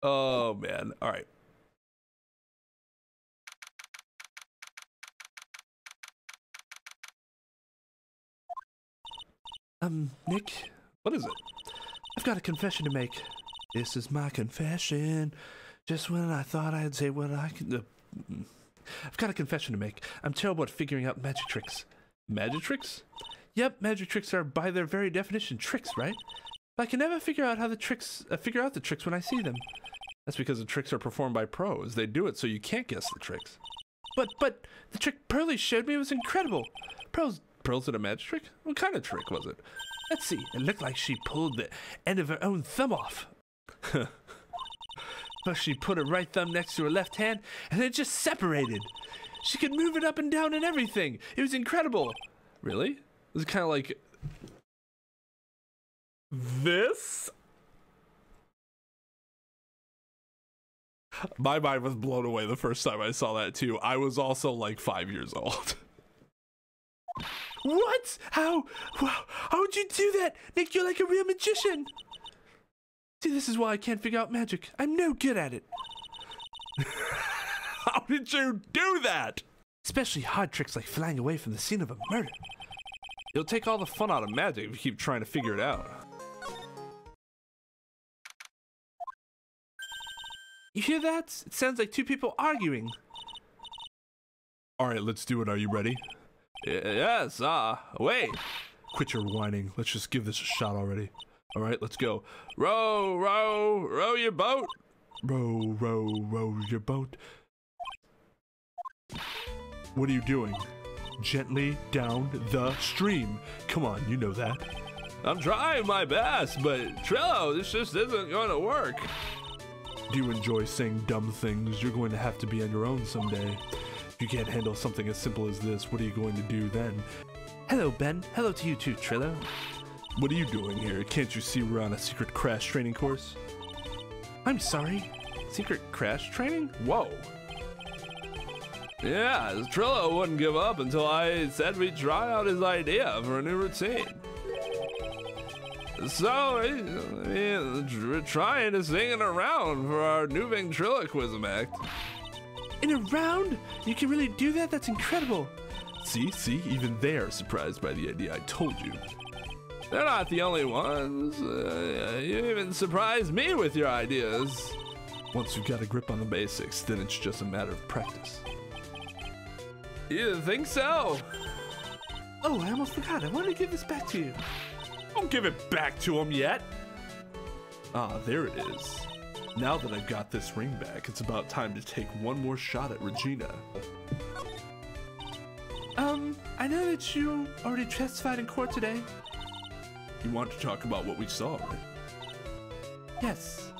Oh, man. All right. Nick? What is it? I've got a confession to make. This is my confession. Just when I thought I'd say what I could... I've got a confession to make. I'm terrible at figuring out magic tricks. Magic tricks? Yep, magic tricks are by their very definition tricks, right? But I can never figure out how the tricks when I see them. That's because the tricks are performed by pros. They do it so you can't guess the tricks. But the trick Pearly showed me was incredible. Pearls did a magic trick? What kind of trick was it? Let's see. It looked like she pulled the end of her own thumb off. But she put her right thumb next to her left hand, and it just separated. She could move it up and down and everything. It was incredible. Really? It was kind of like this? My mind was blown away the first time I saw that too. I was also like 5 years old. What? How would you do that? Nick, you're like a real magician. See, this is why I can't figure out magic. I'm no good at it. How did you do that? Especially hard tricks like flying away from the scene of a murder. It'll take all the fun out of magic if you keep trying to figure it out. You hear that? It sounds like two people arguing. Alright, let's do it. Are you ready? Yes, wait. Quit your whining. Let's just give this a shot already. Alright, let's go. Row, row, row your boat. Row, row, row your boat. What are you doing? Gently down the stream. Come on, you know that. I'm trying my best, but Trello, this just isn't going to work. Do you enjoy saying dumb things? You're going to have to be on your own someday. If you can't handle something as simple as this, what are you going to do then? Hello, Ben. Hello to you too, Trello. What are you doing here? Can't you see we're on a secret crash training course? I'm sorry? Secret crash training? Whoa. Yeah, Trello wouldn't give up until I said we'd try out his idea for a new routine. So, we're trying to sing it around for our new ventriloquism act. In a round? You can really do that? That's incredible. See, even they're surprised by the idea. I told you. They're not the only ones. You even surprised me with your ideas. Once you've got a grip on the basics, then it's just a matter of practice. You think so? Oh, I almost forgot. I wanted to give this back to you. Don't give it back to him yet. Ah, there it is. Now that I've got this ring back, it's about time to take one more shot at Regina. I know that you already testified in court today. You want to talk about what we saw, right? Yes.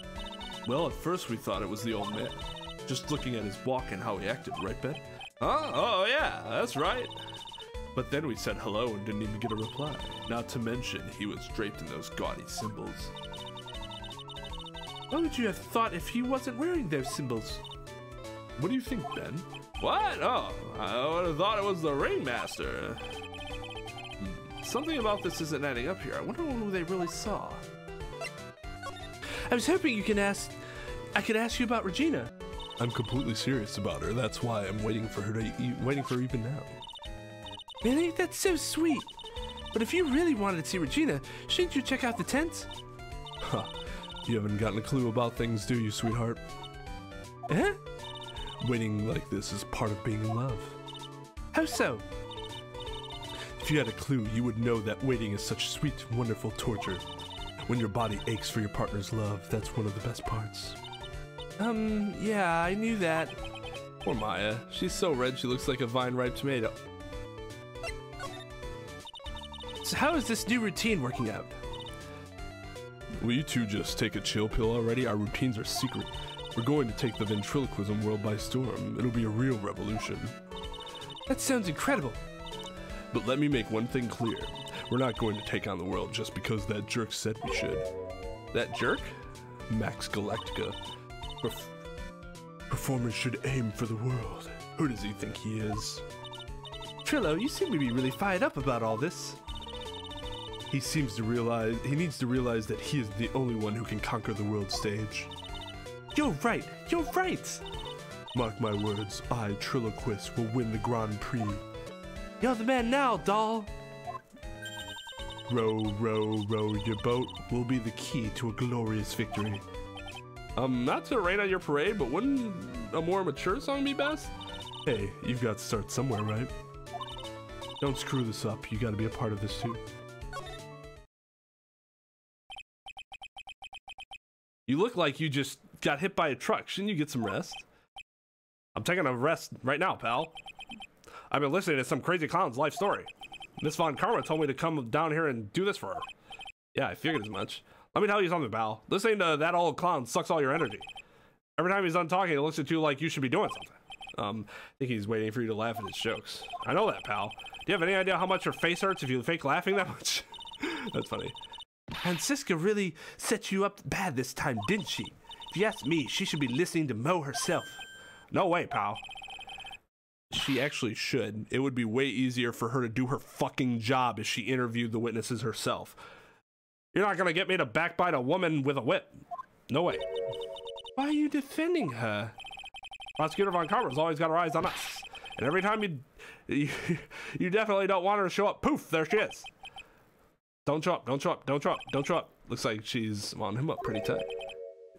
Well, at first we thought it was the old man. Just looking at his walk and how he acted, right, Ben? Huh? Oh, yeah, that's right. But then we said hello and didn't even get a reply. Not to mention, he was draped in those gaudy symbols. What would you have thought if he wasn't wearing those symbols? What do you think, Ben? What? Oh, I would have thought it was the ringmaster. Something about this isn't adding up here. I wonder who they really saw. I was hoping I could ask you about Regina. I'm completely serious about her. That's why I'm waiting for her even now. Really? That's so sweet. But if you really wanted to see Regina, shouldn't you check out the tent? Huh. You haven't gotten a clue about things, do you, sweetheart? Huh? Waiting like this is part of being in love. How so? If you had a clue, you would know that waiting is such sweet, wonderful torture. When your body aches for your partner's love, that's one of the best parts. Yeah, I knew that. Poor Maya. She's so red she looks like a vine-ripe tomato. So how is this new routine working out? Will you two just take a chill pill already? Our routines are secret. We're going to take the ventriloquism world by storm. It'll be a real revolution. That sounds incredible. But let me make one thing clear. We're not going to take on the world just because that jerk said we should. That jerk? Max Galactica. Performers should aim for the world. Who does he think he is? Trillo, you seem to be really fired up about all this. He needs to realize that he is the only one who can conquer the world stage. You're right. You're right. Mark my words, I, Triloquist, will win the Grand Prix. You're the man now, doll. Row, row, row your boat will be the key to a glorious victory. Not to rain on your parade, but wouldn't a more mature song be best? Hey, you've got to start somewhere, right? Don't screw this up. You got to be a part of this too. You look like you just got hit by a truck. Shouldn't you get some rest? I'm taking a rest right now, pal. I've been listening to some crazy clown's life story. Miss Von Karma told me to come down here and do this for her. Yeah, I figured as much. Let me tell you something, pal. Listening to that old clown sucks all your energy. Every time he's done talking, it looks at you like you should be doing something. I think he's waiting for you to laugh at his jokes. I know that, pal. Do you have any idea how much your face hurts if you fake laughing that much? That's funny. And Siska really set you up bad this time, didn't she? If you ask me, she should be listening to Mo herself. No way, pal. She actually should. It would be way easier for her to do her fucking job if she interviewed the witnesses herself. You're not gonna get me to backbite a woman with a whip. No way. Why are you defending her? Prosecutor Von Karma's always got her eyes on us. And every time you definitely don't want her to show up, poof, there she is. Don't show up, don't show up, don't show up, don't show up. Looks like she's wound him up pretty tight.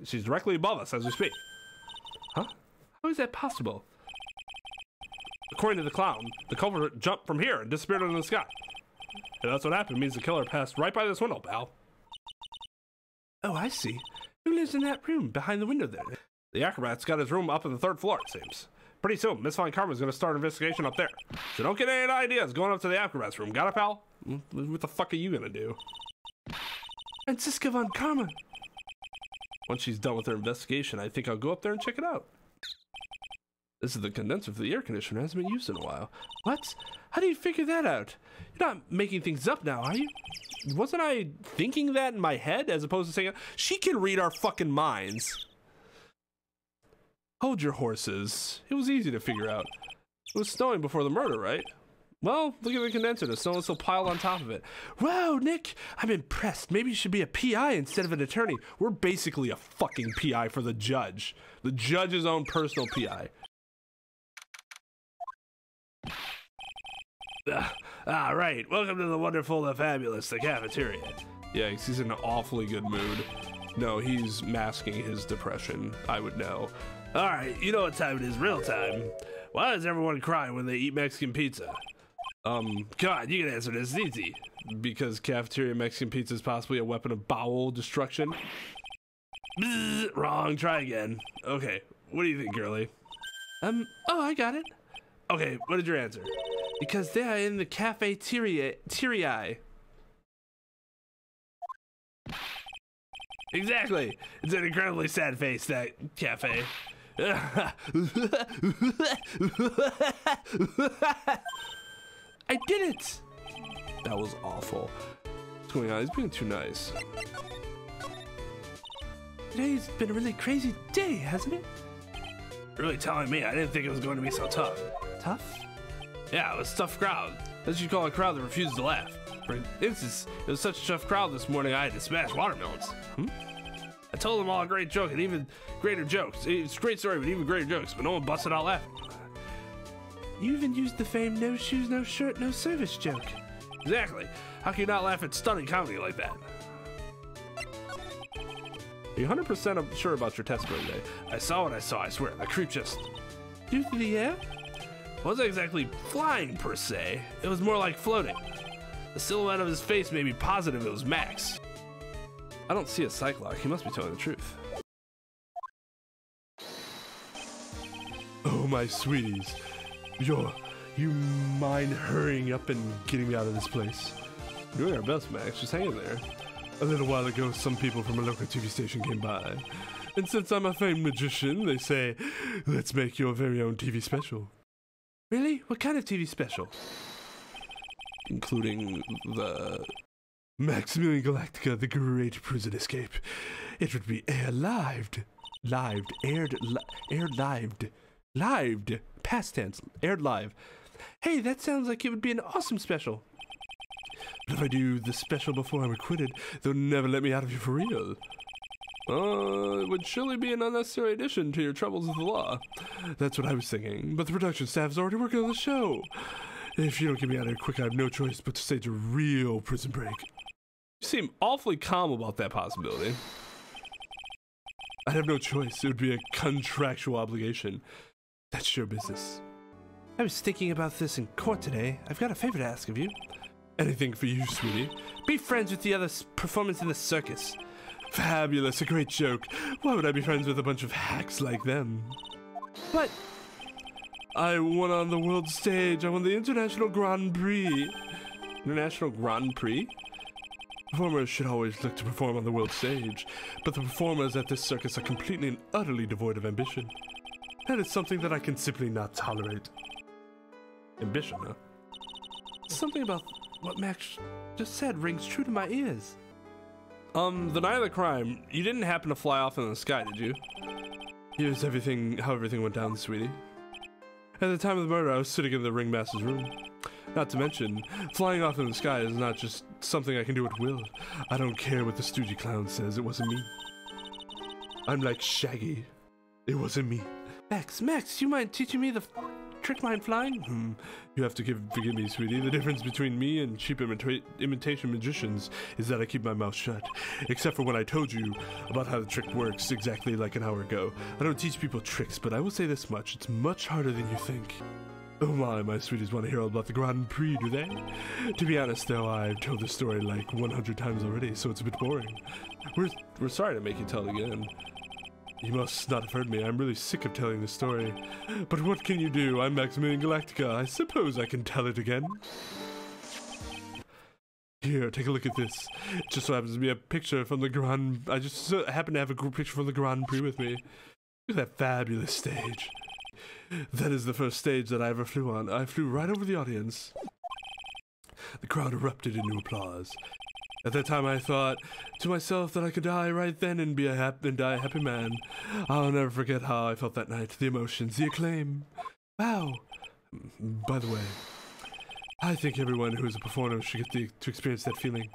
She's directly above us as we speak. Huh? How is that possible? According to the clown, the culprit jumped from here and disappeared into the sky. And that's what happened. It means the killer passed right by this window, pal. Oh, I see. Who lives in that room behind the window there? The acrobat's got his room up on the 3rd floor, it seems. Pretty soon, Miss Von Karma's gonna start an investigation up there. So don't get any ideas going up to the acrobat's room. Got it, pal? What the fuck are you gonna do? Franziska Von Karma. Once she's done with her investigation, I think I'll go up there and check it out. This is the condenser for the air conditioner. It hasn't been used in a while. What? How do you figure that out? You're not making things up now, are you? Wasn't I thinking that in my head as opposed to saying it? She can read our fucking minds. Hold your horses. It was easy to figure out. It was snowing before the murder, right? Well, look at the condenser. The snow is still piled on top of it. Wow, Nick, I'm impressed. Maybe you should be a PI instead of an attorney. We're basically a fucking PI for the judge. The judge's own personal PI. Right. Welcome to the wonderful, the fabulous, the cafeteria. Yeah, he's in an awfully good mood. No, he's masking his depression. I would know. All right, you know what time it is, real time. Why does everyone cry when they eat Mexican pizza? God, you can answer this, it's easy. Because cafeteria Mexican pizza is possibly a weapon of bowel destruction? Bzz, wrong, try again. Okay, what do you think, girly? Oh, I got it. Okay, what did your answer? Because they are in the cafeteria. Exactly. It's an incredibly sad face, that cafe. I did it! That was awful. What's going on? He's being too nice. Today's been a really crazy day, hasn't it? Really telling me. I didn't think it was going to be so tough. Tough? Yeah, it was a tough crowd. That's what you call a crowd that refuses to laugh. For instance, it was such a tough crowd this morning I had to smash watermelons. I told them all a great joke and even greater jokes. It's a great story, but even greater jokes, but no one busted out laughing. You even used the famed no shoes, no shirt, no service joke. Exactly. How can you not laugh at stunning comedy like that? Are you 100% sure about your testimony today? I saw what I saw, I swear. That creep just... Flew through the air? It wasn't exactly flying, per se. It was more like floating. The silhouette of his face made me positive it was Max. I don't see a Cyclock. He must be telling the truth. Oh, my sweeties. You mind hurrying up and getting me out of this place? We're doing our best, Max. Just hang in there. A little while ago, some people from a local TV station came by. And since I'm a famed magician, they say, let's make your very own TV special. Really? What kind of TV special? Including the... Maximilian Galactica, the Great Prison Escape. It would be aired live. Past tense. Aired live. Hey, that sounds like it would be an awesome special. But if I do the special before I'm acquitted, they'll never let me out of here for real. It would surely be an unnecessary addition to your troubles with the law. That's what I was thinking, but the production staff's already working on the show. If you don't get me out of here quick, I have no choice but to stage a real prison break. You seem awfully calm about that possibility. I'd have no choice. It would be a contractual obligation. That's your business. I was thinking about this in court today. I've got a favor to ask of you. Anything for you, sweetie. Be friends with the other performers in the circus. Fabulous, a great joke. Why would I be friends with a bunch of hacks like them? But I won on the world stage. I won the International Grand Prix. International Grand Prix? Performers should always look to perform on the world stage, but the performers at this circus are completely and utterly devoid of ambition. That is something that I can simply not tolerate. Ambition, huh? Something about what Max just said rings true to my ears. The night of the crime, you didn't happen to fly off in the sky, did you? Here's how everything went down, sweetie. At the time of the murder, I was sitting in the ringmaster's room. Not to mention, flying off in the sky is not just something I can do at will. I don't care what the stoogie clown says, it wasn't me. I'm like Shaggy. It wasn't me. Max, you mind teaching me the trick mind flying? You have to forgive me, sweetie. The difference between me and cheap imitation magicians is that I keep my mouth shut. Except for when I told you about how the trick works exactly like an hour ago. I don't teach people tricks, but I will say this much. It's much harder than you think. Oh my sweeties want to hear all about the Grand Prix, do they? To be honest, though, I've told this story like 100 times already, so it's a bit boring. We're sorry to make you tell it again. You must not have heard me. I'm really sick of telling the story. But what can you do? I'm Maximilian Galactica. I suppose I can tell it again. Here, take a look at this. It just so happens to be a picture from the Grand... I just happen to have a picture from the Grand Prix with me. Look at that fabulous stage. That is the first stage that I ever flew on. I flew right over the audience. The crowd erupted into applause. At that time, I thought to myself that I could die right then and die a happy man. I'll never forget how I felt that night. The emotions, the acclaim. Wow. By the way, I think everyone who is a performer should get to experience that feeling.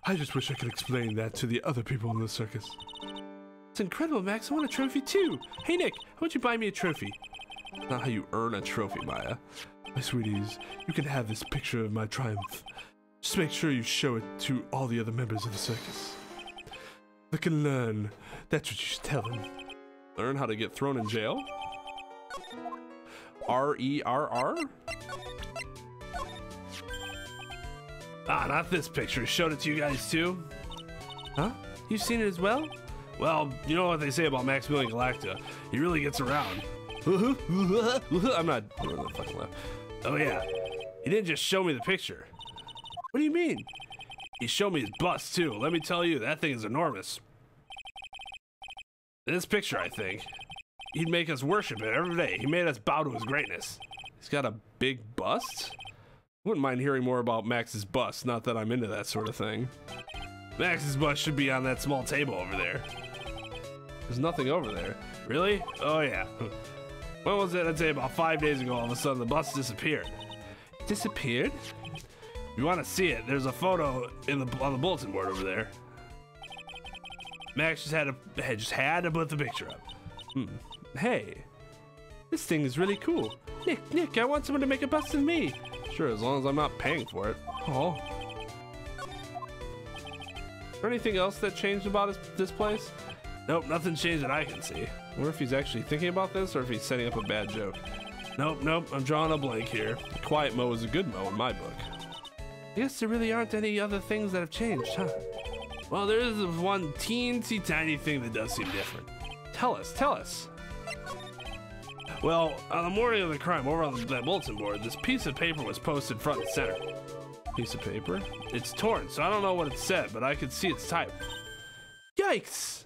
I just wish I could explain that to the other people in the circus. It's incredible, Max. I want a trophy too. Hey, Nick, how about you buy me a trophy? Not how you earn a trophy, Maya. My sweeties, you can have this picture of my triumph. Just make sure you show it to all the other members of the circus. They can learn. That's what you should tell them. Learn how to get thrown in jail? R-E-R-R? Ah, not this picture. Showed it to you guys too? Huh? You've seen it as well? Well, you know what they say about Maximilian Galactica. He really gets around. I'm not doing the fucking laugh. Oh yeah. He didn't just show me the picture. What do you mean? He showed me his bust too. Let me tell you, that thing is enormous. This picture, I think, he'd make us worship it every day. He made us bow to his greatness. He's got a big bust? Wouldn't mind hearing more about Max's bust, not that I'm into that sort of thing. Max's bust should be on that small table over there. There's nothing over there. Really? Oh yeah. When was it? I'd say about 5 days ago, all of a sudden the bust disappeared. Disappeared? If you want to see it, there's a photo on the bulletin board over there. Max just had to put the picture up. Hey, this thing is really cool. Nick, I want someone to make a bust of me. Sure, as long as I'm not paying for it. Oh. Is there anything else that changed about this place? Nope, nothing changed that I can see. I wonder if he's actually thinking about this or if he's setting up a bad joke. Nope, I'm drawing a blank here. Quiet Mo is a good Mo in my book. I guess there really aren't any other things that have changed, huh? Well, there is one teensy tiny thing that does seem different. Tell us. Well, on the morning of the crime, over on that bulletin board, this piece of paper was posted front and center. Piece of paper? It's torn, so I don't know what it said, but I could see its type. Yikes!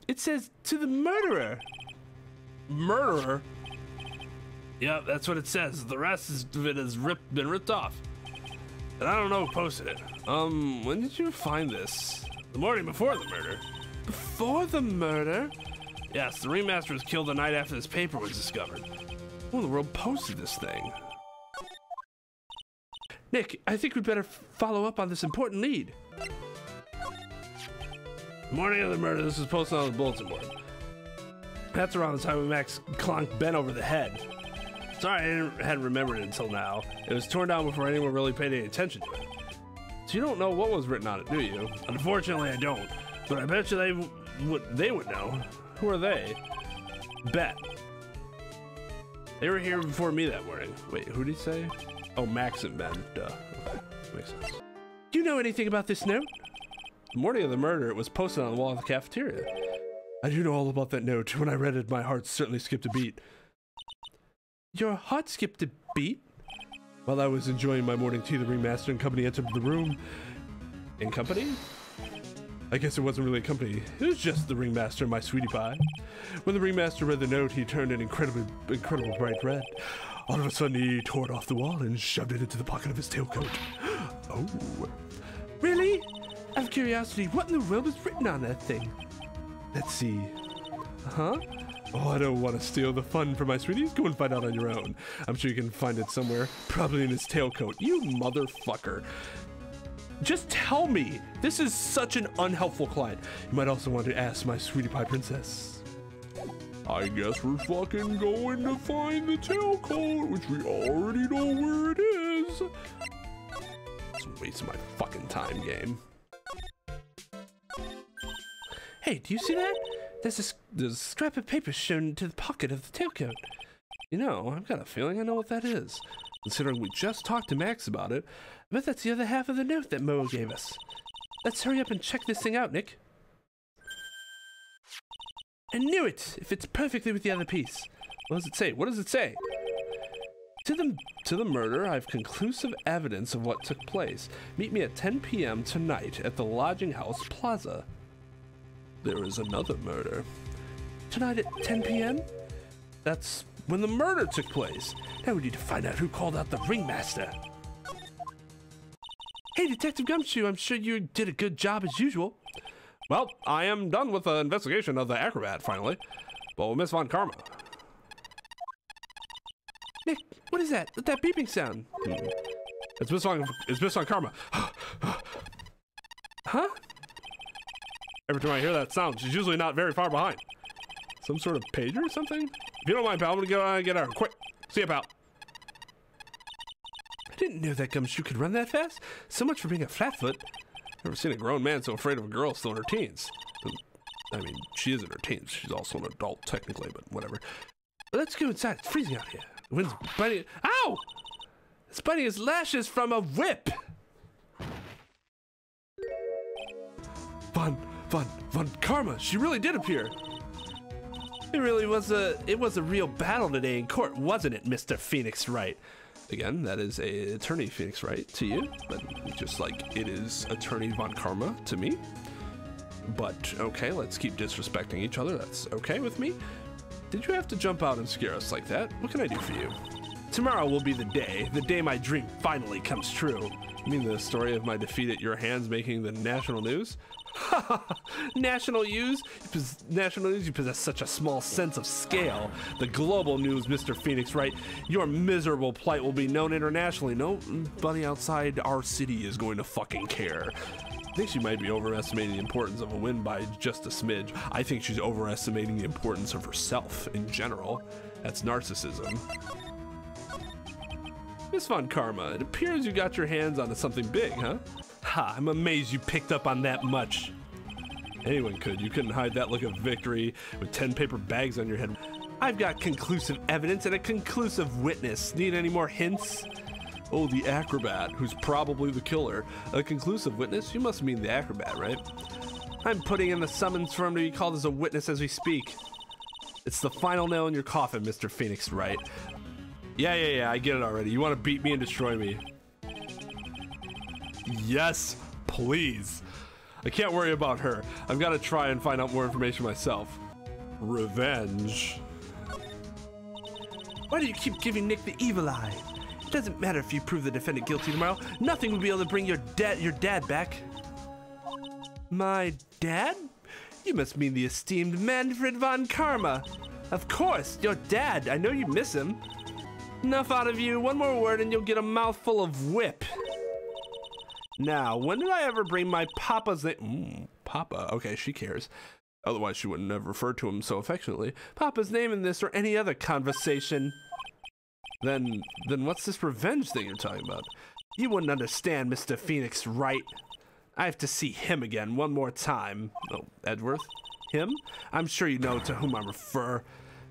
It says, "To the murderer." Murderer? Yep, that's what it says. The rest of it has been ripped off. And I don't know who posted it. When did you find this? The morning before the murder. Before the murder? Yes, the ringmaster was killed the night after this paper was discovered. Who in the world posted this thing? Nick, I think we'd better follow up on this important lead. Morning of the murder, this was posted on the bulletin board. That's around the time when Max clonked Ben over the head. Sorry, I hadn't remembered it until now. It was torn down before anyone really paid any attention to it. So you don't know what was written on it, do you? Unfortunately, I don't. But I bet you they would know. Who are they? Bet. They were here before me that morning. Wait, who did he say? Oh, Max and Ben. Duh. Okay, makes sense. Do you know anything about this note? The morning of the murder, it was posted on the wall of the cafeteria. I do know all about that note. When I read it, my heart certainly skipped a beat. Your heart skipped a beat? While I was enjoying my morning tea, the ringmaster and company entered the room. In company? I guess it wasn't really a company. It was just the ringmaster and my sweetie pie. When the ringmaster read the note, he turned an incredible bright red. All of a sudden, he tore it off the wall and shoved it into the pocket of his tailcoat. Oh. Really? Out of curiosity, what in the world was written on that thing? Let's see. Huh? Oh, I don't want to steal the fun from my sweeties. Go and find out on your own. I'm sure you can find it somewhere, probably in his tailcoat. You motherfucker. Just tell me. This is such an unhelpful client. You might also want to ask my sweetie pie princess. I guess we're fucking going to find the tailcoat, which we already know where it is. It's a waste of my fucking time, game. Hey, do you see that? There's a scrap of paper shown into the pocket of the tailcoat. You know, I've got a feeling I know what that is. Considering we just talked to Max about it, I bet that's the other half of the note that Mo gave us. Let's hurry up and check this thing out, Nick. I knew it! It fits perfectly with the other piece. What does it say? What does it say? To the murder, I have conclusive evidence of what took place. Meet me at 10 p.m. tonight at the Lodging House Plaza. There is another murder. Tonight at 10 p.m.? That's when the murder took place. Now we need to find out who called out the ringmaster. Hey, Detective Gumshoe, I'm sure you did a good job as usual. Well, I am done with the investigation of the acrobat, finally. Well, Miss Von Karma. Nick, what is that? That beeping sound? It's Miss Von Karma. Huh? Every time I hear that sound, she's usually not very far behind. Some sort of pager or something? If you don't mind, pal, I'm gonna get her. Quick. See ya, pal. I didn't know that Gumshoe could run that fast. So much for being a flatfoot. Never seen a grown man so afraid of a girl still in her teens. I mean, she is in her teens. She's also an adult, technically, but whatever. Let's go inside. It's freezing out here. The wind's biting. Ow! It's biting his lashes from a whip. Von Karma, she really did appear. It was a real battle today in court, wasn't it, Mr. Phoenix Wright? Again, that is a attorney Phoenix Wright to you, but just like it is attorney Von Karma to me. But okay, let's keep disrespecting each other. That's okay with me. Did you have to jump out and scare us like that? What can I do for you? Tomorrow will be the day my dream finally comes true. You mean the story of my defeat at your hands making the national news? National news? You possess such a small sense of scale. The global news, Mr. Phoenix Wright. Your miserable plight will be known internationally. Nobody outside our city is going to fucking care. I think she might be overestimating the importance of a win by just a smidge. I think she's overestimating the importance of herself in general. That's narcissism. Miss Von Karma, it appears you got your hands onto something big, huh? Ha, I'm amazed you picked up on that much. Anyone could. You couldn't hide that look of victory with 10 paper bags on your head. I've got conclusive evidence and a conclusive witness. Need any more hints? Oh, the acrobat, who's probably the killer. A conclusive witness? You must mean the acrobat, right? I'm putting in the summons for him to be called as a witness as we speak. It's the final nail in your coffin, Mr. Phoenix Wright. Yeah, I get it already. You want to beat me and destroy me. Yes, please. I can't worry about her. I've got to try and find out more information myself. Revenge. Why do you keep giving Nick the evil eye? It doesn't matter if you prove the defendant guilty tomorrow. Nothing will be able to bring your dad back. My dad? You must mean the esteemed Manfred Von Karma. Of course, your dad. I know you miss him. Enough out of you. One more word and you'll get a mouthful of whip. Now, when did I ever bring my papa's name? Papa. Okay, she cares. Otherwise, she wouldn't have referred to him so affectionately. Papa's name in this or any other conversation. Then what's this revenge thing you're talking about? You wouldn't understand, Mr. Phoenix Wright. I have to see him again one more time. Oh, Edgeworth? Him? I'm sure you know to whom I refer.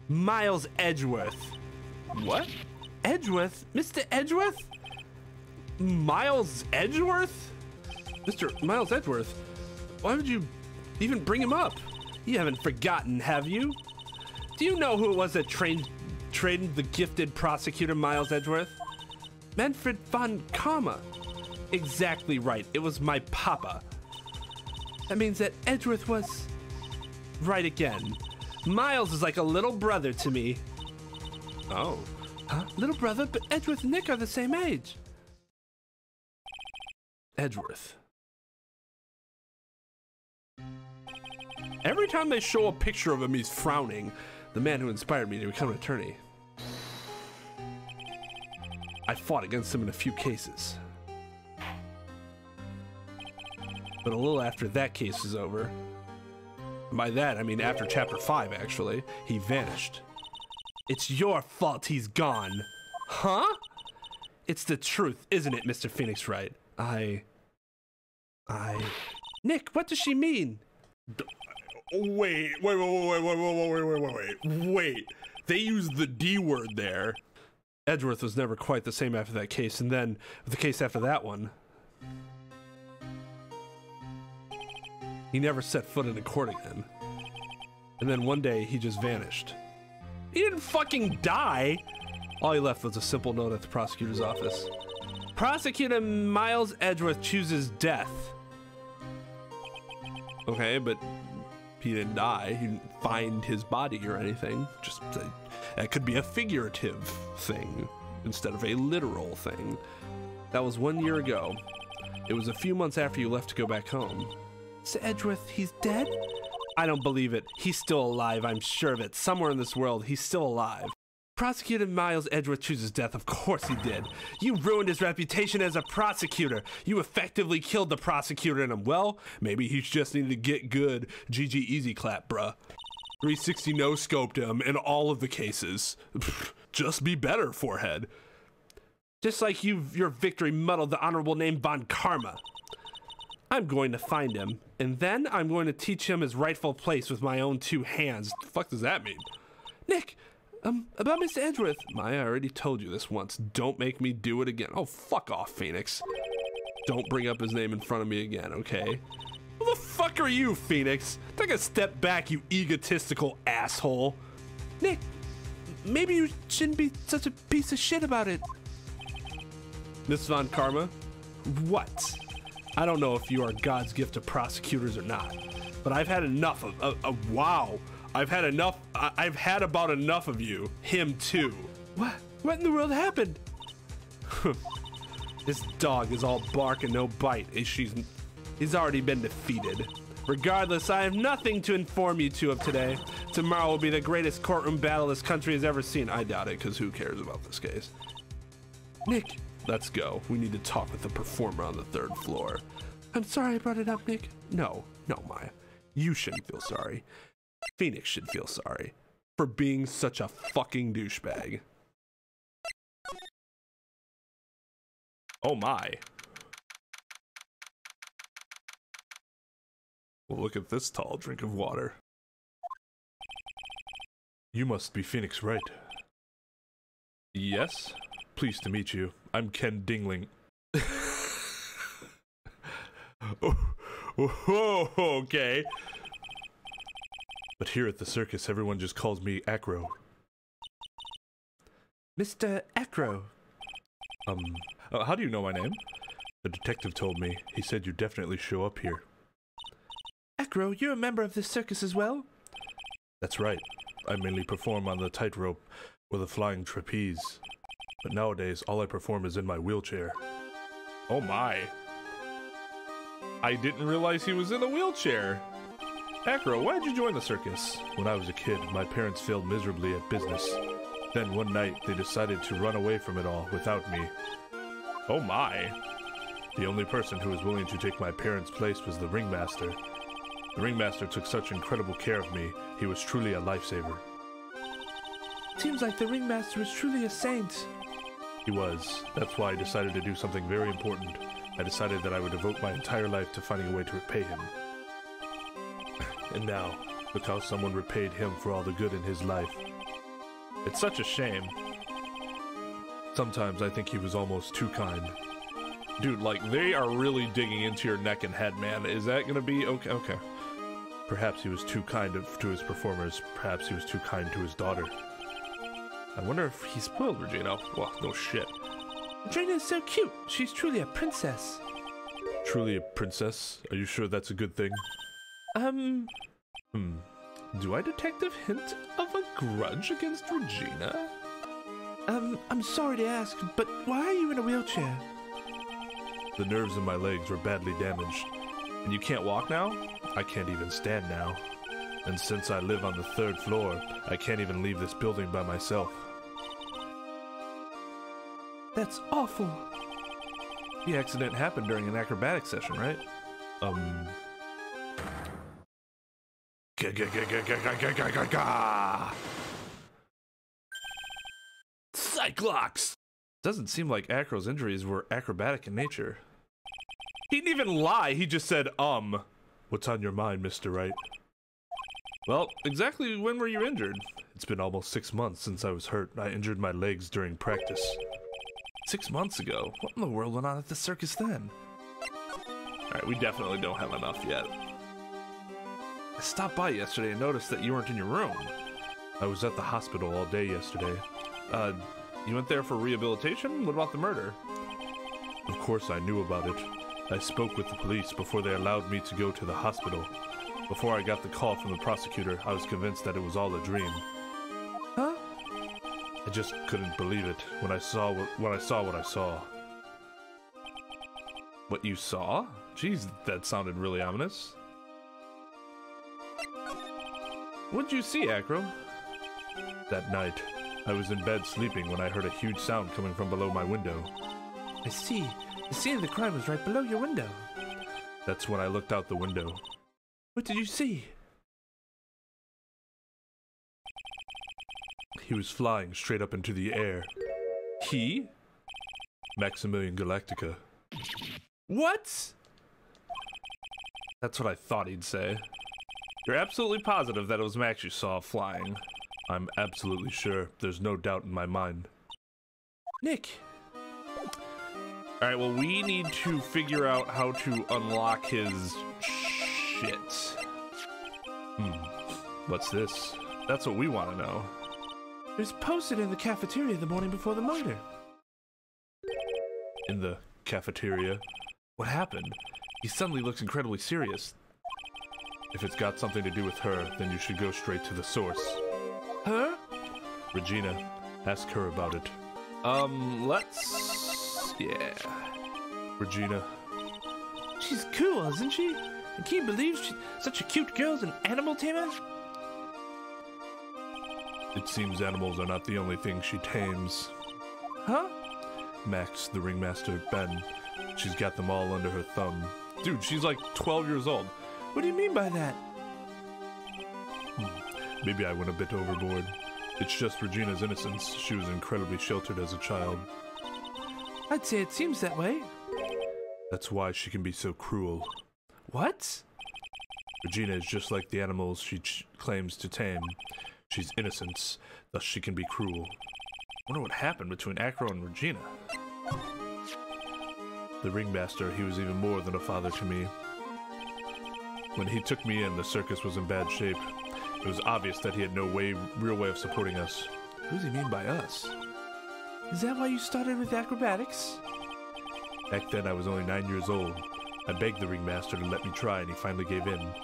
Miles Edgeworth. What? Edgeworth? Mr. Edgeworth? Miles Edgeworth? Mr. Miles Edgeworth? Why would you even bring him up? You haven't forgotten, have you? Do you know who it was that trained the gifted prosecutor Miles Edgeworth? Manfred von Karma. Exactly right. It was my papa. That means that Edgeworth was right again. Miles is like a little brother to me. Oh. Huh? Little brother? But Edgeworth and Nick are the same age. Edgeworth. Every time they show a picture of him, he's frowning. The man who inspired me to become an attorney. I fought against him in a few cases. But a little after that case was over, by that I mean after chapter 5 actually, he vanished. It's your fault he's gone. Huh? It's the truth, isn't it, Mr. Phoenix Wright? Nick, what does she mean? Wait. They used the D word there. Edgeworth was never quite the same after that case, and then the case after that one, he never set foot in a court again. And then one day, he just vanished. He didn't fucking die! All he left was a simple note at the prosecutor's office. Prosecutor Miles Edgeworth chooses death. Okay, but he didn't die. He didn't find his body or anything. Just that could be a figurative thing instead of a literal thing. That was 1 year ago. It was a few months after you left to go back home. So Edgeworth, he's dead? I don't believe it. He's still alive, I'm sure of it. Somewhere in this world, he's still alive. Prosecutor Miles Edgeworth chooses death. Of course he did. You ruined his reputation as a prosecutor. You effectively killed the prosecutor in him. Well, maybe he just needed to get good. GG easy clap, bruh. 360 no-scoped him in all of the cases. Just be better, forehead. Just like your victory muddled the honorable name Von Karma. I'm going to find him, and then I'm going to teach him his rightful place with my own 2 hands. The fuck does that mean? Nick! About Mr. Edgeworth. I already told you this once. Don't make me do it again. Oh, fuck off, Phoenix. Don't bring up his name in front of me again, okay? Who the fuck are you, Phoenix? Take a step back, you egotistical asshole. Nick, maybe you shouldn't be such a piece of shit about it. Miss Von Karma? What? I don't know if you are God's gift to prosecutors or not, but I've had enough of wow. I've had enough. I've had about enough of you. Him too. What in the world happened? This dog is all bark and no bite. He's already been defeated. Regardless, I have nothing to inform you two of today. Tomorrow will be the greatest courtroom battle this country has ever seen. I doubt it, because who cares about this case? Nick, let's go. We need to talk with the performer on the 3rd floor. I'm sorry I brought it up, Nick. No, Maya. You shouldn't feel sorry. Phoenix should feel sorry for being such a fucking douchebag. Oh my. Well, look at this tall drink of water. You must be Phoenix Wright. Yes? Pleased to meet you. I'm Ken Dingling. Oh, okay. But here at the circus, everyone just calls me Acro. Mr. Acro. How do you know my name? The detective told me. He said you definitely show up here. Acro, you're a member of this circus as well? That's right. I mainly perform on the tightrope with a flying trapeze. But nowadays, all I perform is in my wheelchair. Oh my. I didn't realize he was in a wheelchair. Acro, why did you join the circus? When I was a kid, my parents failed miserably at business. Then one night, they decided to run away from it all without me. Oh my. The only person who was willing to take my parents' place was the ringmaster. The ringmaster took such incredible care of me. He was truly a lifesaver. Seems like the ringmaster is truly a saint. He was. That's why I decided to do something very important. I decided that I would devote my entire life to finding a way to repay him. And now, look how someone repaid him for all the good in his life. It's such a shame. Sometimes I think he was almost too kind. Dude, like, they are really digging into your neck and head, man. Is that gonna be okay? Okay. Perhaps he was too kind to his performers. Perhaps he was too kind to his daughter. I wonder if he spoiled Regina. Well, no shit. Regina is so cute. She's truly a princess. Truly a princess? Are you sure that's a good thing? Do I detect a hint of a grudge against Regina? I'm sorry to ask, but why are you in a wheelchair? The nerves in my legs were badly damaged. And you can't walk now? I can't even stand now. And since I live on the 3rd floor, I can't even leave this building by myself. That's awful. The accident happened during an acrobatic session, right? Cyclops! Doesn't seem like Acro's injuries were acrobatic in nature. He didn't even lie, he just said, What's on your mind, Mr. Wright? Well, exactly when were you injured? It's been almost 6 months since I was hurt. I injured my legs during practice. 6 months ago? What in the world went on at the circus then? Alright, we definitely don't have enough yet. I stopped by yesterday and noticed that you weren't in your room. I was at the hospital all day yesterday. You went there for rehabilitation? What about the murder? Of course I knew about it. I spoke with the police before they allowed me to go to the hospital. Before I got the call from the prosecutor, I was convinced that it was all a dream. Huh? I just couldn't believe it when I saw what I saw. What you saw? Jeez, that sounded really ominous. What'd you see, Acro? That night, I was in bed sleeping when I heard a huge sound coming from below my window. I see. The scene of the crime was right below your window. That's when I looked out the window. What did you see? He was flying straight up into the air. He? Maximilian Galactica. What? That's what I thought he'd say. You're absolutely positive that it was Max you saw flying. I'm absolutely sure. There's no doubt in my mind. Nick. Alright, well, we need to figure out how to unlock his shit. What's this? That's what we want to know. It was posted in the cafeteria the morning before the murder. In the cafeteria? What happened? He suddenly looks incredibly serious. If it's got something to do with her, then you should go straight to the source. Her? Regina, ask her about it. Yeah. Regina. She's cool, isn't she? And can you believe she's such a cute girl as an animal tamer? It seems animals are not the only thing she tames. Huh? Max, the ringmaster, Ben. She's got them all under her thumb. Dude, she's like 12 years old. What do you mean by that? Maybe I went a bit overboard. It's just Regina's innocence. She was incredibly sheltered as a child. I'd say it seems that way. That's why she can be so cruel. What? Regina is just like the animals she claims to tame. She's innocent, thus she can be cruel. Wonder what happened between Acro and Regina. The ringmaster, he was even more than a father to me. When he took me in, the circus was in bad shape. It was obvious that he had no real way of supporting us. Who does he mean by us? Is that why you started with acrobatics? Back then, I was only 9 years old. I begged the ringmaster to let me try, and he finally gave in.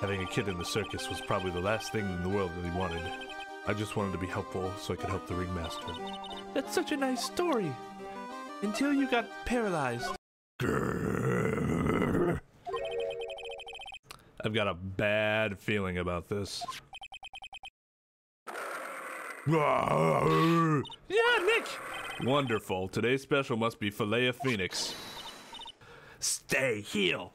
Having a kid in the circus was probably the last thing in the world that he wanted. I just wanted to be helpful so I could help the ringmaster. That's such a nice story. Until you got paralyzed. Grrr. I've got a bad feeling about this. Yeah, Nick! Wonderful. Today's special must be filet of phoenix. Stay, heal.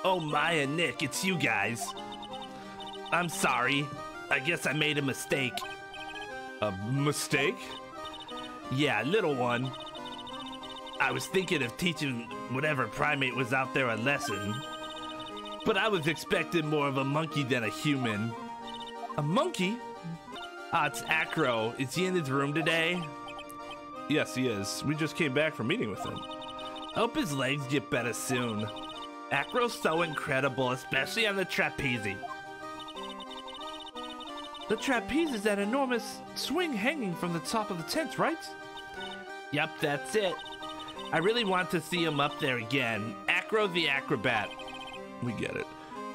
Oh, Maya, Nick, it's you guys. I'm sorry. I guess I made a mistake. A mistake? Yeah, little one. I was thinking of teaching whatever primate was out there a lesson. But I was expecting more of a monkey than a human. A monkey? Ah, it's Acro. Is he in his room today? Yes, he is. We just came back from meeting with him. Hope his legs get better soon. Acro's so incredible, especially on the trapeze. The trapeze is that enormous swing hanging from the top of the tent, right? Yep, that's it. I really want to see him up there again. Acro the Acrobat. We get it.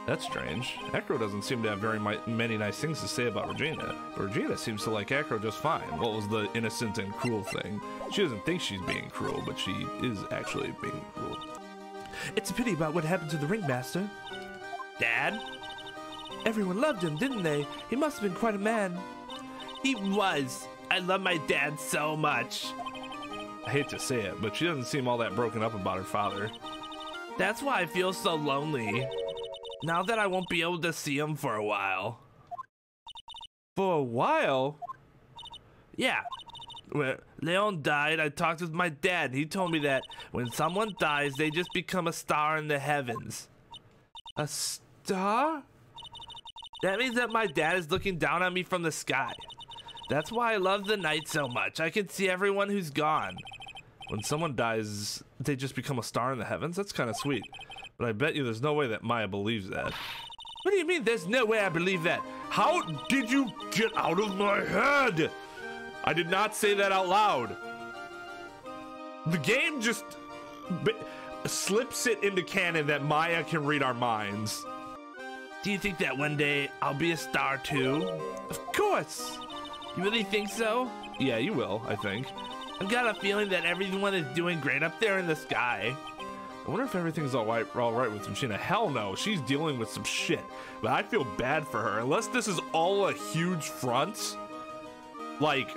That's strange. Acro doesn't seem to have very many nice things to say about Regina, but Regina seems to like Acro just fine. What was the innocent and cruel thing? She doesn't think she's being cruel, but she is actually being cruel. It's a pity about what happened to the ringmaster. Dad? Everyone loved him, didn't they? He must have been quite a man. He was. I love my dad so much. I hate to say it, but she doesn't seem all that broken up about her father. That's why I feel so lonely. Now that I won't be able to see him for a while. For a while? Yeah. When Leon died, I talked with my dad. He told me that when someone dies, they just become a star in the heavens. A star? That means that my dad is looking down on me from the sky. That's why I love the night so much. I can see everyone who's gone. When someone dies, they just become a star in the heavens? That's kind of sweet. But I bet you there's no way that Maya believes that. What do you mean there's no way I believe that? How did you get out of my head? I did not say that out loud. The game just slips it into canon that Maya can read our minds. Do you think that one day I'll be a star too? Of course. You really think so? Yeah, you will, I think. I've got a feeling that everyone is doing great up there in the sky. I wonder if everything's all right with Regina. Hell no, she's dealing with some shit. But I feel bad for her. Unless this is all a huge front. Like,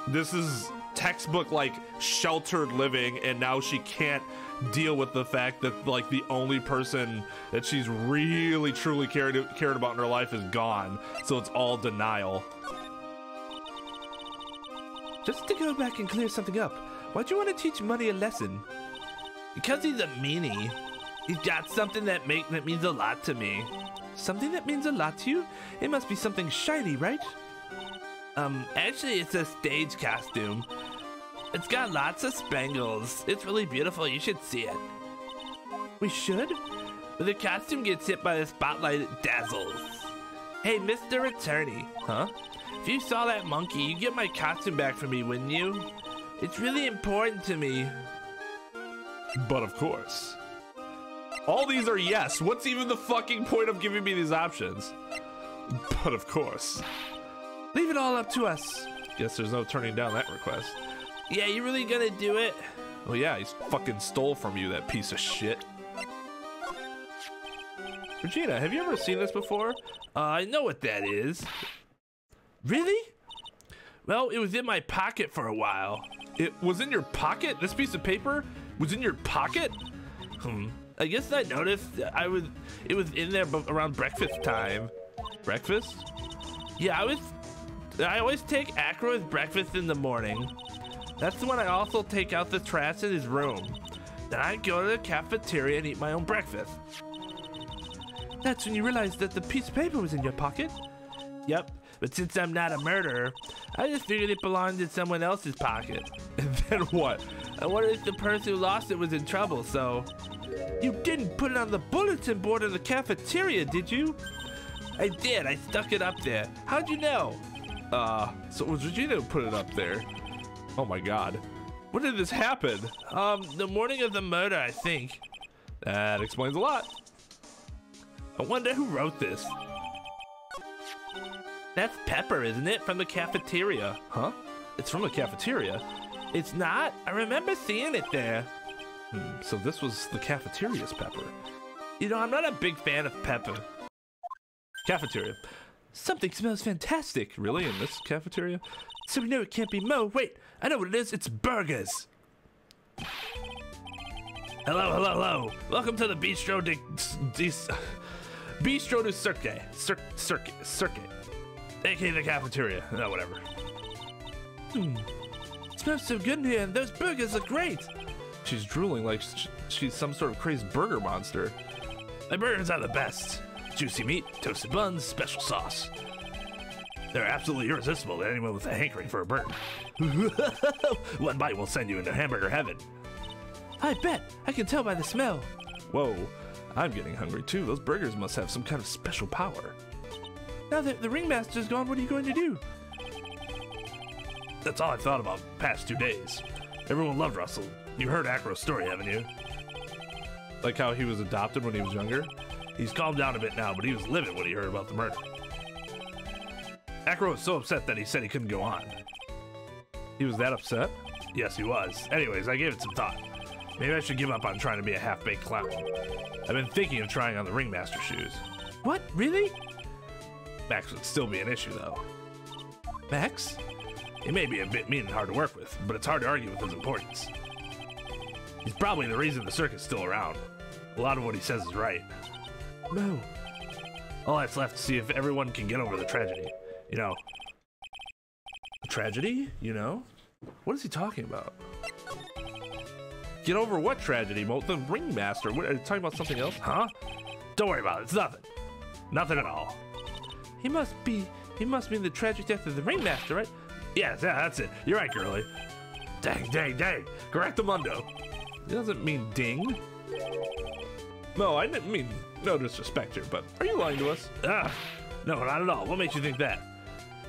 this is textbook, like, sheltered living, and now she can't deal with the fact that, like, the only person that she's really, truly cared about in her life is gone. So it's all denial. Just to go back and clear something up, why'd you want to teach Money a lesson? Because he's a meanie. He's got something that means a lot to me. Something that means a lot to you? It must be something shiny, right? Actually, it's a stage costume. It's got lots of spangles. It's really beautiful. You should see it. We should? When the costume gets hit by the spotlight, it dazzles. Hey, Mr. Attorney. Huh? If you saw that monkey, you'd get my costume back for me, wouldn't you? It's really important to me. But of course. All these are yes. What's even the fucking point of giving me these options? But of course. Leave it all up to us. Guess there's no turning down that request. Yeah, you really gonna do it? Well, yeah, he fucking stole from you, that piece of shit. Regina, have you ever seen this before? I know what that is. Really? Well, it was in my pocket for a while. It was in your pocket? This piece of paper was in your pocket? I guess I noticed it was in there around breakfast time. Breakfast? Yeah, I always take Acro's breakfast in the morning. That's when I also take out the trash in his room. Then I go to the cafeteria and eat my own breakfast. That's when you realized that the piece of paper was in your pocket? Yep, but since I'm not a murderer, I just figured it belonged in someone else's pocket. And then what? I wondered if the person who lost it was in trouble, so... You didn't put it on the bulletin board in the cafeteria, did you? I did, I stuck it up there. How'd you know? So it was Regina who put it up there. Oh my god. When did this happen? The morning of the murder, I think. That explains a lot. I wonder who wrote this. That's Pepper, isn't it? From the cafeteria. Huh? It's from the cafeteria? It's not? I remember seeing it there. So this was the cafeteria's Pepper. You know, I'm not a big fan of Pepper. Cafeteria. Something smells fantastic. Really? In this cafeteria? So we know it can't be Mo. Wait, I know what it is. It's burgers. Hello, hello, hello. Welcome to the Bistro du Cirque, aka the cafeteria. No, whatever. It smells so good in here, and those burgers look great. She's drooling like she's some sort of crazy burger monster. My burgers are the best. Juicy meat, toasted buns, special sauce. They're absolutely irresistible to anyone with a hankering for a burger. One bite will send you into hamburger heaven. I bet. I can tell by the smell. Whoa, I'm getting hungry too. Those burgers must have some kind of special power. Now that the ringmaster's gone, what are you going to do? That's all I've thought about past 2 days. Everyone loved Russell. You heard Acro's story, haven't you? Like how he was adopted when he was younger? He's calmed down a bit now, but he was livid when he heard about the murder. Acro was so upset that he said he couldn't go on. He was that upset? Yes, he was. Anyways, I gave it some thought. Maybe I should give up on trying to be a half-baked clown. I've been thinking of trying on the ringmaster shoes. What? Really? Max would still be an issue, though. Max? He may be a bit mean and hard to work with, but it's hard to argue with his importance. He's probably the reason the circuit's still around. A lot of what he says is right. No. All that's left to see if everyone can get over the tragedy. You know. Tragedy? You know? What is he talking about? Get over what tragedy? The ringmaster? What, are you talking about something else? Huh? Don't worry about it. It's nothing. Nothing at all. He must mean the tragic death of the ringmaster, right? Yes, yeah, that's it. You're right, girlie. Dang, dang, dang. Correctamundo. It doesn't mean ding. No, I didn't mean no disrespect here, but are you lying to us? No, not at all. What makes you think that?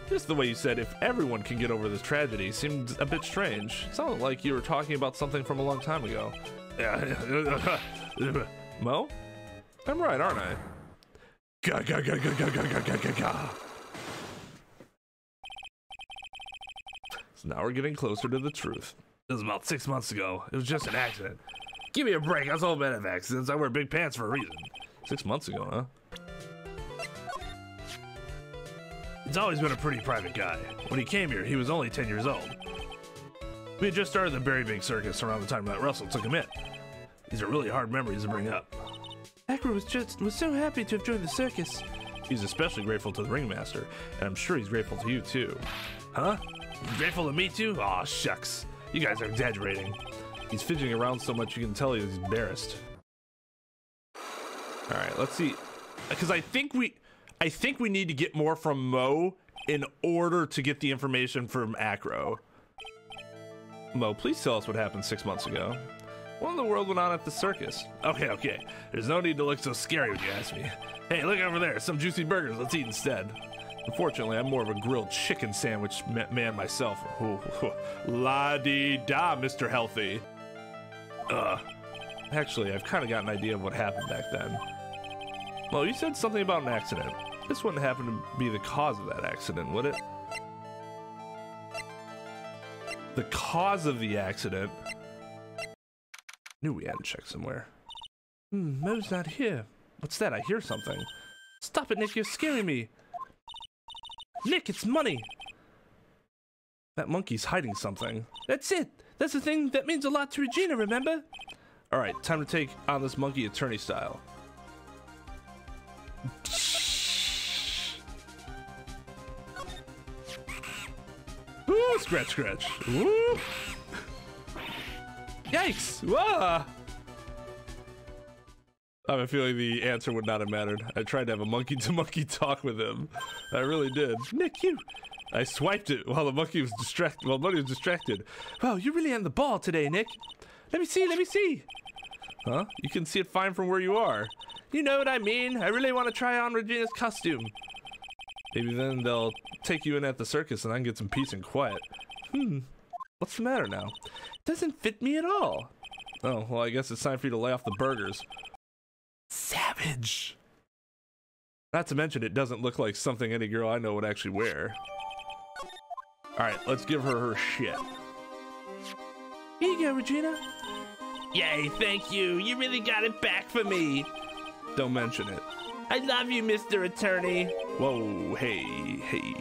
Just the way you said if everyone can get over this tragedy seemed a bit strange. It sounded like you were talking about something from a long time ago. Mo? I'm right, aren't I? So now we're getting closer to the truth. It was about 6 months ago. It was just an accident. Give me a break. I was all bad of accidents. I wear big pants for a reason. 6 months ago, huh? He's always been a pretty private guy. When he came here, he was only 10 years old. We had just started the very big circus around the time that Russell took him in. These are really hard memories to bring up. Acro was so happy to have joined the circus. He's especially grateful to the ringmaster, and I'm sure he's grateful to you too. Huh? Grateful to me too? Aw, shucks. You guys are exaggerating. He's fidgeting around so much you can tell he's embarrassed. All right, let's see. Because I think we need to get more from Mo in order to get the information from Acro. Mo, please tell us what happened 6 months ago. What in the world went on at the circus? Okay. There's no need to look so scary when you ask me. Hey, look over there. Some juicy burgers. Let's eat instead. Unfortunately, I'm more of a grilled chicken sandwich man myself. La-dee-da, Mr. Healthy. Actually, I've kind of got an idea of what happened back then. Well, you said something about an accident. This wouldn't happen to be the cause of that accident, would it? The cause of the accident? Knew we had to check somewhere. Mo's not here. What's that? I hear something. Stop it, Nick. You're scaring me. Nick, it's money. That monkey's hiding something. That's it. That's the thing that means a lot to Regina, remember? All right, time to take on this monkey attorney style. Ooh, scratch, scratch. Ooh. Yikes! Whoa! I have a feeling the answer would not have mattered. I tried to have a monkey-to-monkey talk with him. I really did. Nick, you... I swiped it while the monkey was distracted. While Money was distracted. Wow, you're really on the ball today, Nick. Let me see. Huh? You can see it fine from where you are. You know what I mean. I really want to try on Regina's costume. Maybe then they'll take you in at the circus and I can get some peace and quiet. What's the matter now? It doesn't fit me at all. Oh, well, I guess it's time for you to lay off the burgers. Savage. Not to mention, it doesn't look like something any girl I know would actually wear. Alright, let's give her shit. Here you go, Regina. Yay, thank you. You really got it back for me. Don't mention it. I love you, Mr. Attorney. Whoa, hey.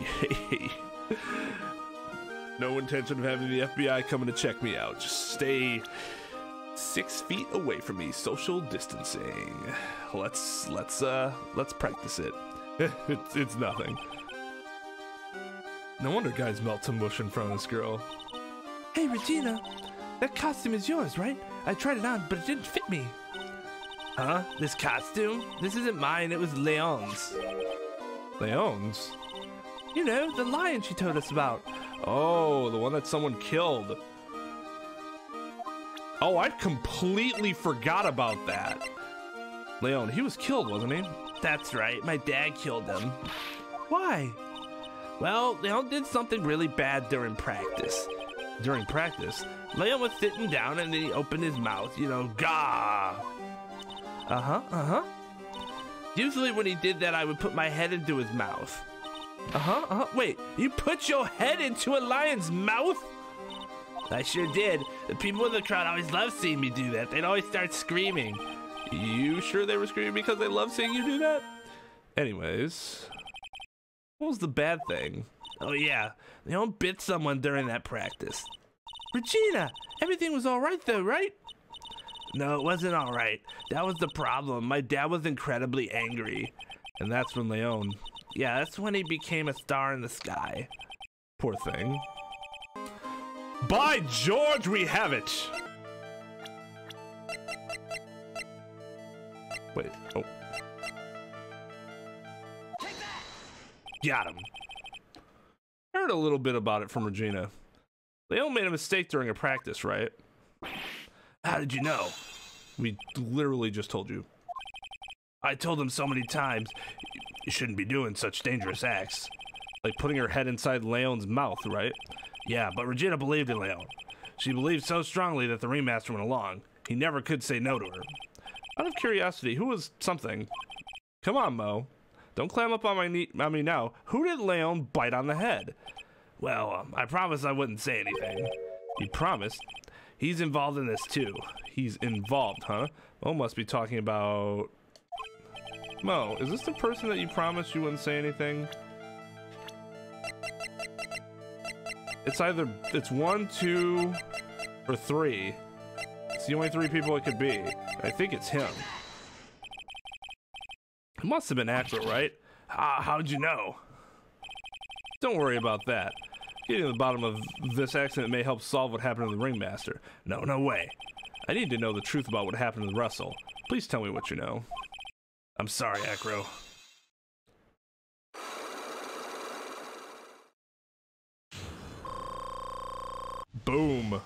No intention of having the FBI coming to check me out. Just stay 6 feet away from me. Social distancing. Let's practice it. It's nothing. No wonder guys melt to mush in front of this girl. Hey, Regina, that costume is yours, right? I tried it on, but it didn't fit me. Huh? This costume? This isn't mine, it was Leon's. Leon's? You know, the lion she told us about. Oh, the one that someone killed. Oh, I completely forgot about that. Leon, he was killed, wasn't he? That's right, my dad killed him. Why? Well, Leon did something really bad during practice. During practice? Leon was sitting down and then he opened his mouth, you know, gah. Usually when he did that, I would put my head into his mouth. Wait, you put your head into a lion's mouth? I sure did. The people in the crowd always love seeing me do that. They'd always start screaming. You sure they were screaming because they love seeing you do that? Anyways, what was the bad thing? Oh yeah, Leon bit someone during that practice. Regina, everything was all right though, right? No, it wasn't all right. That was the problem. My dad was incredibly angry. And that's when Leon... Yeah, that's when he became a star in the sky. Poor thing. By George, we have it! Wait, oh. Got him. I heard a little bit about it from Regina. Leon made a mistake during a practice, right? How did you know? We literally just told you. I told him so many times, you shouldn't be doing such dangerous acts. Like putting her head inside Leon's mouth, right? Yeah, but Regina believed in Leon. She believed so strongly that the ringmaster went along. He never could say no to her. Out of curiosity, who was something? Come on, Mo. Don't climb up on me now. Who did Leon bite on the head? Well, I promised I wouldn't say anything. You promised? He's involved in this too. He's involved, huh? Mo must be talking about... Mo, is this the person that you promised you wouldn't say anything? It's either... It's 1, 2, or 3. It's the only 3 people it could be. I think it's him. It must have been Acro, right? How'd you know? Don't worry about that. Getting to the bottom of this accident may help solve what happened to the ringmaster. No way. I need to know the truth about what happened to Russell. Please tell me what you know. I'm sorry, Acro. Boom.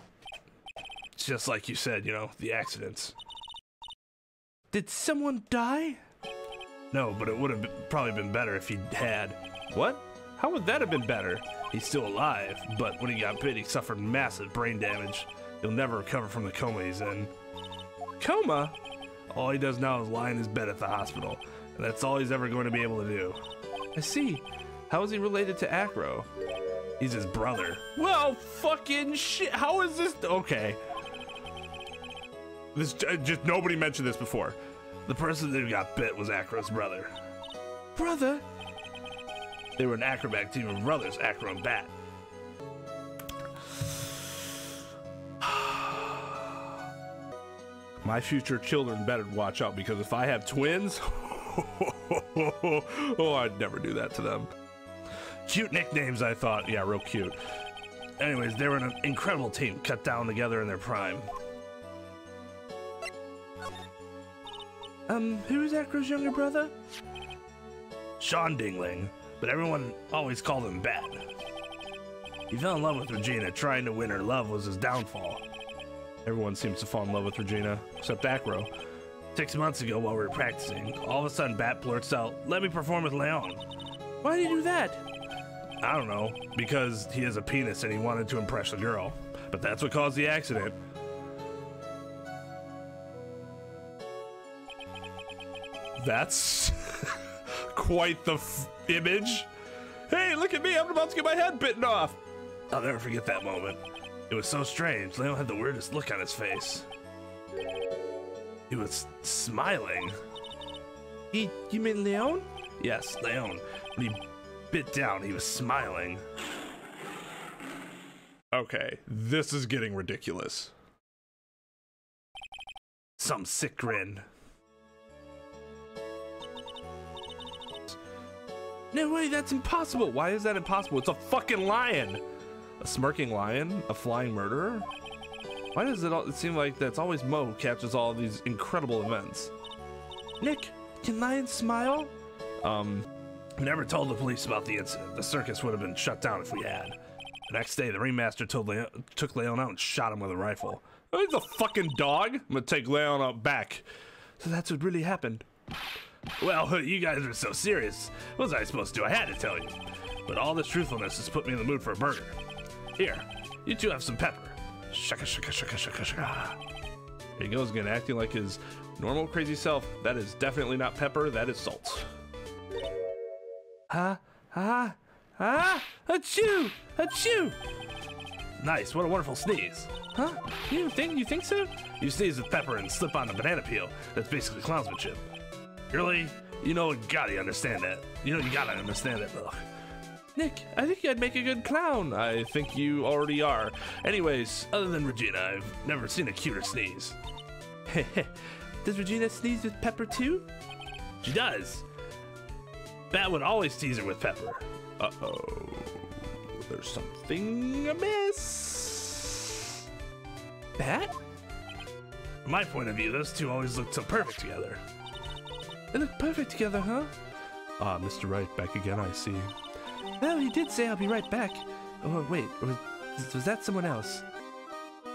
It's just like you said, you know, the accidents. Did someone die? No, but it would have probably been better if he had. What? How would that have been better? He's still alive, but when he got bit, he suffered massive brain damage. He'll never recover from the coma he's in. Coma? All he does now is lie in his bed at the hospital, and that's all he's ever going to be able to do. I see. How is he related to Acro? He's his brother. Well, fucking shit. How is this? Okay. This just nobody mentioned this before. The person who got bit was Acro's brother. Brother? They were an acrobat team of brothers, Acro and Bat. My future children better watch out, because if I have twins, oh, I'd never do that to them. Cute nicknames, I thought. Yeah, real cute. Anyways, they were an incredible team, cut down together in their prime. Who is Acro's younger brother? Sean Dingling, but everyone always called him Bat. He fell in love with Regina. Trying to win her love was his downfall. Everyone seems to fall in love with Regina, except Acro. 6 months ago, while we were practicing, all of a sudden Bat blurts out, "Let me perform with Leon." Why did he do that? I don't know, because he has a penis and he wanted to impress the girl. But that's what caused the accident. That's quite the image. Hey, look at me, I'm about to get my head bitten off. I'll never forget that moment. It was so strange. Leon had the weirdest look on his face. He was smiling. You mean Leon? Yes, Leon. When he bit down, he was smiling. Okay, this is getting ridiculous. Some sick grin. No way, that's impossible. Why is that impossible? It's a fucking lion. A smirking lion? A flying murderer? Why does it seem like that's always Mo who catches all of these incredible events? Nick, can lions smile? We never told the police about the incident. The circus would have been shut down if we had. The next day, the ringmaster took Leon out and shot him with a rifle. Oh, he's a fucking dog. I'm gonna take Leon out back. So that's what really happened. Well, you guys are so serious. What was I supposed to do? I had to tell you. But all this truthfulness has put me in the mood for a burger. Here, you two have some pepper. Shaka shaka shaka shaka shaka. There he goes again, acting like his normal crazy self. That is definitely not pepper, that is salt. Achoo! Achoo! Nice, what a wonderful sneeze. Huh? You think so? You sneeze with pepper and slip on a banana peel. That's basically clownsmanship. Really? You know, you gotta understand that. You gotta understand that, Ugh. Nick, I think I'd make a good clown. I think you already are. Anyways, other than Regina, I've never seen a cuter sneeze. Does Regina sneeze with pepper too? She does. Bat would always tease her with pepper. Uh-oh. There's something amiss. Bat? From my point of view, those two always look so perfect together. They look perfect together, huh? Ah, Mr. Wright, back again, I see. Well, he did say I'll be right back. Oh, wait, was that someone else?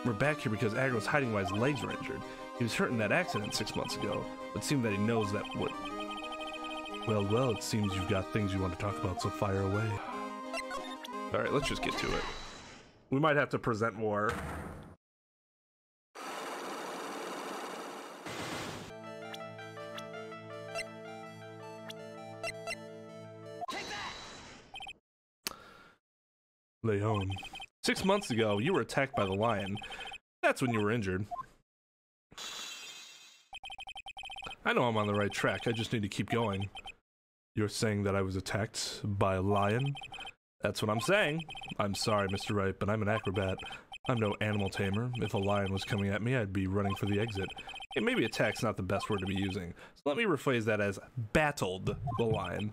We're back here because Agro was hiding while his legs were injured. He was hurt in that accident 6 months ago. It seemed that he knows that what... Well, it seems you've got things you want to talk about, so fire away. Alright, let's just get to it. We might have to present more. Leon. 6 months ago, you were attacked by the lion. That's when you were injured. I know I'm on the right track, I just need to keep going. You're saying that I was attacked by a lion? That's what I'm saying. I'm sorry, Mr. Wright, but I'm an acrobat. I'm no animal tamer. If a lion was coming at me, I'd be running for the exit. Hey, maybe attack's not the best word to be using, so let me rephrase that as battled the lion.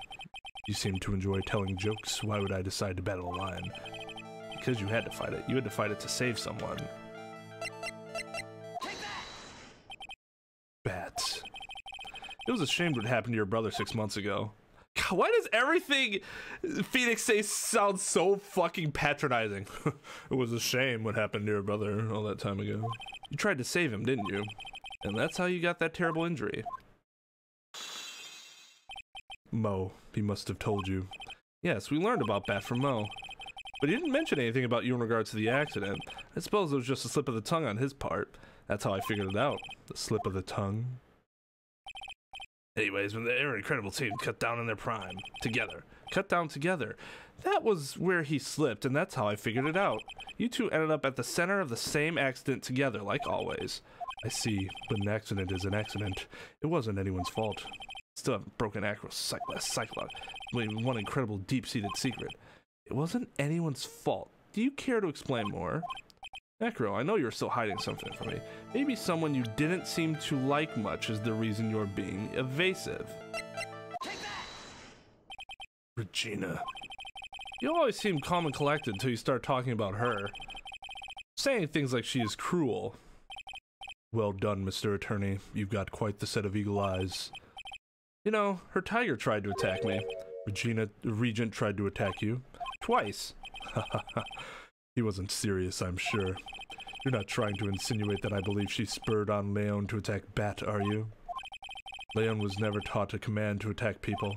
You seem to enjoy telling jokes. Why would I decide to battle a lion? Because you had to fight it. You had to fight it to save someone. Bat. It was a shame what happened to your brother 6 months ago. God, why does everything Phoenix say sound so fucking patronizing? It was a shame what happened to your brother all that time ago. You tried to save him, didn't you? And that's how you got that terrible injury. Mo, he must have told you. Yes, we learned about Bat from Mo. But he didn't mention anything about you in regards to the accident. I suppose it was just a slip of the tongue on his part. That's how I figured it out. The slip of the tongue? Anyways, when their incredible team cut down in their prime, together. Cut down together. That was where he slipped, and that's how I figured it out. You two ended up at the center of the same accident together, like always. I see, but an accident is an accident. It wasn't anyone's fault. Still haven't broken Acro's psychologue. One incredible deep-seated secret. It wasn't anyone's fault. Do you care to explain more? Acro, I know you're still hiding something from me. Maybe someone you didn't seem to like much is the reason you're being evasive. Regina. You always seem calm and collected until you start talking about her. Saying things like she is cruel. Well done, Mr. Attorney. You've got quite the set of eagle eyes. You know, her tiger tried to attack me. Regent tried to attack you? Twice. He wasn't serious, I'm sure. You're not trying to insinuate that I believe she spurred on Leon to attack Bat, are you? Leon was never taught a command to attack people.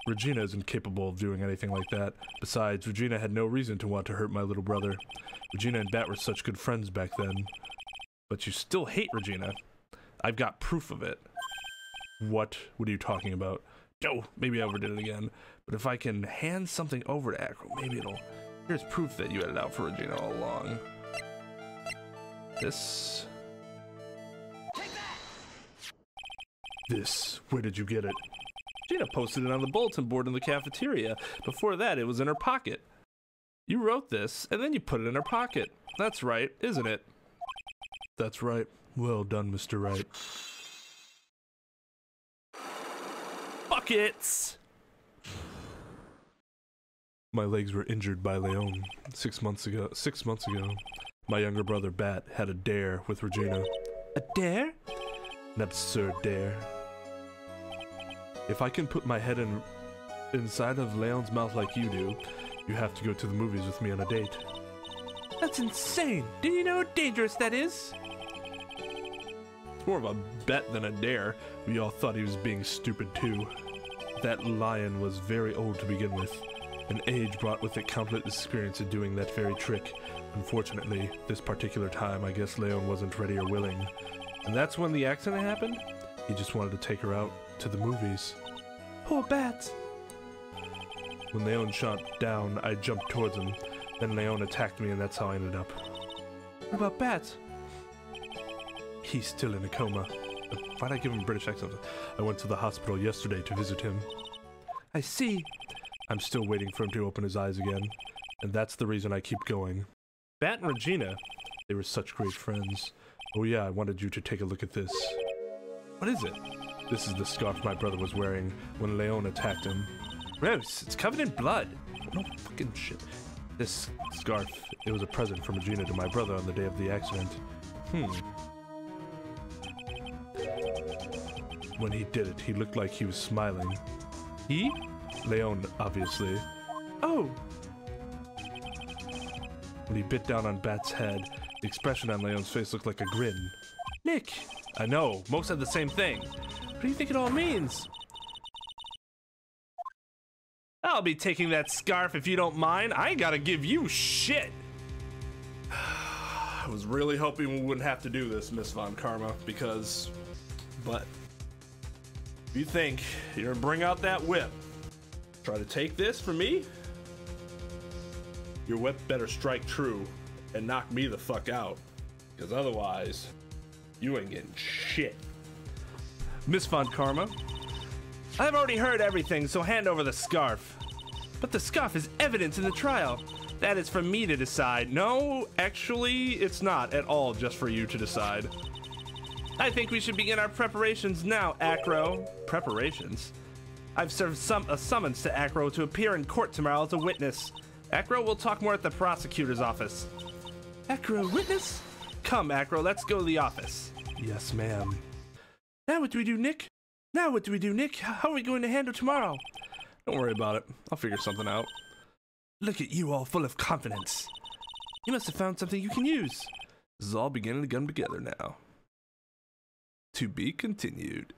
Regina isn't capable of doing anything like that. Besides, Regina had no reason to want to hurt my little brother. Regina and Bat were such good friends back then. But you still hate Regina. I've got proof of it. What are you talking about? Oh, maybe I overdid it again. But if I can hand something over to Acro, maybe it'll... Here's proof that you had it out for Regina all along. This... This? Where did you get it? Gina posted it on the bulletin board in the cafeteria. Before that, it was in her pocket. You wrote this, and then you put it in her pocket. That's right, isn't it? That's right. Well done, Mr. Wright. Buckets! My legs were injured by Leon 6 months ago. 6 months ago, my younger brother Bat had a dare with Regina. A dare? An absurd dare. If I can put my head inside of Leon's mouth like you do, you have to go to the movies with me on a date. That's insane. Do you know how dangerous that is? It's more of a bet than a dare. We all thought he was being stupid too. That lion was very old to begin with, and age brought with it countless experience in doing that very trick. Unfortunately, this particular time, I guess Leon wasn't ready or willing. And that's when the accident happened? He just wanted to take her out to the movies. Poor Bat. When Leon shot down, I jumped towards him. Then Leon attacked me, and that's how I ended up. What about Bat? He's still in a coma. Why'd I give him a British accent? I went to the hospital yesterday to visit him. I see. I'm still waiting for him to open his eyes again. And that's the reason I keep going. Bat and Regina. They were such great friends. Oh yeah, I wanted you to take a look at this. What is it? This is the scarf my brother was wearing when Leon attacked him. Gross, it's covered in blood. No fucking shit. This scarf, it was a present from Regina to my brother on the day of the accident. When he did it, he looked like he was smiling. He? Leon, obviously. Oh! When he bit down on Bat's head, the expression on Leon's face looked like a grin. Nick! I know, most said the same thing. What do you think it all means? I'll be taking that scarf if you don't mind. I ain't gotta give you shit. I was really hoping we wouldn't have to do this, Miss Von Karma, but if you think you're gonna bring out that whip, try to take this from me, your whip better strike true and knock me the fuck out, because otherwise, you ain't getting shit. Miss Von Karma, I've already heard everything, so hand over the scarf. But the scarf is evidence in the trial. That is for me to decide. No, actually, it's not at all just for you to decide. I think we should begin our preparations now, Acro. Preparations? I've served a summons to Acro to appear in court tomorrow as a witness. Acro will talk more at the prosecutor's office. Acro, witness? Come, Acro, let's go to the office. Yes, ma'am. Now what do we do, Nick? Now what do we do, Nick? How are we going to handle tomorrow? Don't worry about it. I'll figure something out. Look at you, all full of confidence. You must have found something you can use. This is all beginning to come together now. To be continued.